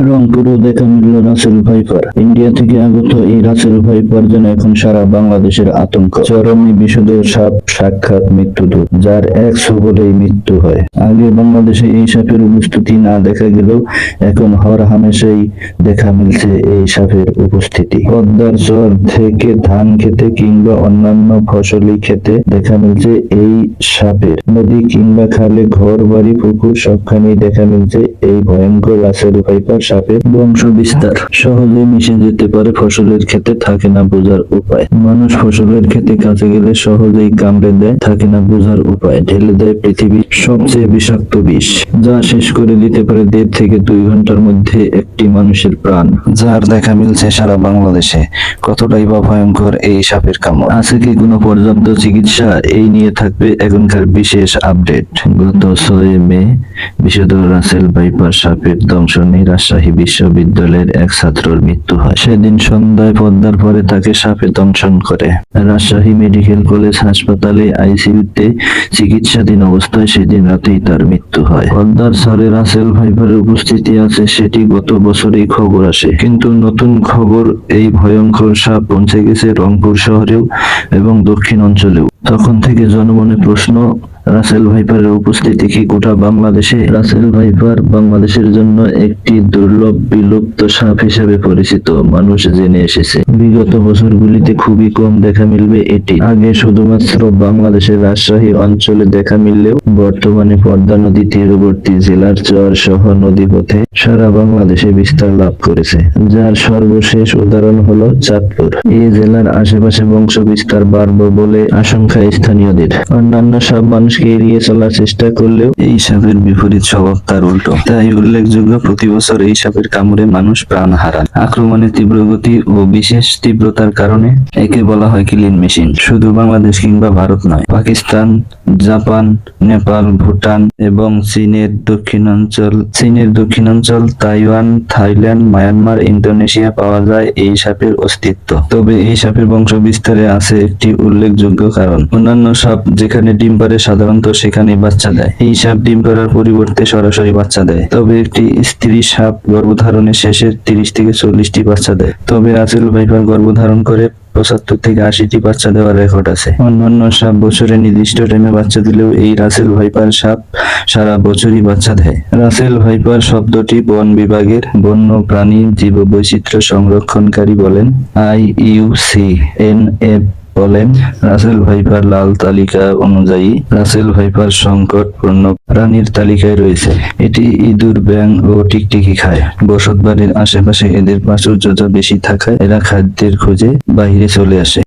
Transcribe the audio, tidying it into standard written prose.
রংপুরেও দেখা মিলল Russell viper. India থেকে আগত এই রাসেল ভাইপার যেন এখন সারা বাংলাদেশের আতঙ্ক। চরমে বিষধর সাপ সাক্ষাৎ মৃত্যুদূত, যার এক ছোবলেই মৃত্যু হয়। আগে বাংলাদেশে এই সাপের উপস্থিতি না দেখা গেলেও এখন হর হামেশাই দেখা মিলছে এই সাপের উপস্থিতি। পদ্মার চর থেকে ধান খেতে কিংবা অন্যান্য ফসলি খেতে দেখা মিলছে এই সাপের। নদী কিংবা খালে ঘর বাড়ি পুকুর সবখানেই দেখা মিলছে এই ভয়ঙ্কর রাসেল ভাইপার সাপের বংশ বিস্তার। সহজে মিশে যেতে পারে ফসলের ক্ষেতে, থাকে না বোঝার উপায়। মানুষ ফসলের ক্ষেতে কাছে গেলে সহজেই কামড়ে দেয়, থাকে না বোঝার উপায়। ঢেলে দেয় পৃথিবীর সবচেয়ে বিষাক্ত বিষ, যা শেষ করে দিতে পারে 1.5 থেকে 2 ঘন্টার মধ্যে একটি মানুষের প্রাণ। যার দেখা মিলছে সারা বাংলাদেশে। কতটাই বা ভয়ঙ্কর এই সাপের কামড়, আছে কি কোনো পর্যাপ্ত চিকিৎসা? এই নিয়ে থাকবে এখনকার বিশেষ আপডেট। গত 6 মে বিষধর রাসেল ভাইপার সাপের দংশনে রাজশাহী বিশ্ববিদ্যালয়ের এক ছাত্রর মৃত্যু হয়। সেদিন সন্ধ্যায় পদ্মার পরে তাকে সাপে দংশন করে। রাজশাহী মেডিকেল কলেজ হাসপাতালে আইসিইউতে চিকিৎসাধীন অবস্থায় সেদিন রাতেই তার মৃত্যু হয়। পদ্মার চরে রাসেল ভাইপারের উপস্থিতি আছে সেটি গত বছরেই খবর আসে, কিন্তু নতুন খবর এই ভয়ঙ্কর সাপ পৌঁছে গেছে রংপুর শহরেও এবং দক্ষিণ অঞ্চলেও। তখন থেকে জনমনে প্রশ্ন, রাসেল ভাইপারের উপস্থিতি কি গোটা বাংলাদেশে? রাসেল ভাইপার বাংলাদেশের জন্য একটি দুর্লভ বিলুপ্ত সাপ হিসেবে পরিচিত, মানুষ জেনে এসেছে। বিগত বছরগুলিতে খুবই কম দেখা মিলবে এটি। আগে শুধুমাত্র বাংলাদেশের রাজশাহী অঞ্চলে দেখা মিললেও বর্তমানে পদ্মা নদী তীরবর্তী জেলার চর সহ নদীপথে সারা বাংলাদেশে বিস্তার লাভ করেছে, যার সর্বশেষ উদাহরণ হলো চাঁদপুর। এই জেলার আশেপাশে বংশ বিস্তার বাড়বে বলে আশঙ্কা স্থানীয়দের। অন্যান্য সব মানুষকে এড়িয়ে চলার চেষ্টা করলেও এই সাপের বিপরীত স্বভাব তার উল্টো। তাই উল্লেখযোগ্য, প্রতি বছর এই সাপের কামড়ে মানুষ প্রাণ হারান। আক্রমণের তীব্র গতি ও বিশেষ তীব্রতার কারণে একে বলা হয় কিলিং মেশিন। শুধু বাংলাদেশ কিংবা ভারত নয়, পাকিস্তান, জাপান, নেপাল, ভুটান এবং চীনের দক্ষিণাঞ্চল, তাইওয়ান, থাইল্যান্ড, মায়ানমার, ইন্দোনেশিয়া পাওয়া যায় এই সাপের অস্তিত্ব। তবে এই সাপের বংশ বিস্তারে আছে একটি উল্লেখযোগ্য কারণ। অন্যান্য সাপ যেখানে ডিম পাড়ে সাধারণত সেখানে বাচ্চা দেয়। এই সাপ ডিম পাড়ার পরিবর্তে সরাসরি বাচ্চা দেয়। তবে একটি স্ত্রী সাপ গর্ভধারণের শেষে 30 থেকে 40টি বাচ্চা দেয়। তবে রাসেল ভাইপার গর্ভধারণ করে 75 থেকে 80টি বাচ্চা দেওয়ার রেকর্ড আছে। অন্যান্য সাপ বছরে নির্দিষ্ট টাইমে বাচ্চা দিলেও এই রাসেল ভাইপার সাপ সারা বছরই বাচ্চা দেয়। রাসেল ভাইপার শব্দটি বন বিভাগের বন্য প্রাণী জীববৈচিত্র্য সংরক্ষণকারী বলেন IUCN বলেন, রাসেল ভাইপার লাল তালিকা অনুযায়ী রাসেল ভাইপার সংকটপূর্ণ প্রাণীর তালিকায় রয়েছে। এটি ইঁদুর, ব্যাঙ ও টিকটিকি খায়। বসতবাড়ির আশেপাশে এদের প্রাচুর্যতা বেশি থাকায় এরা খাদ্যের খোঁজে বাইরে চলে আসে।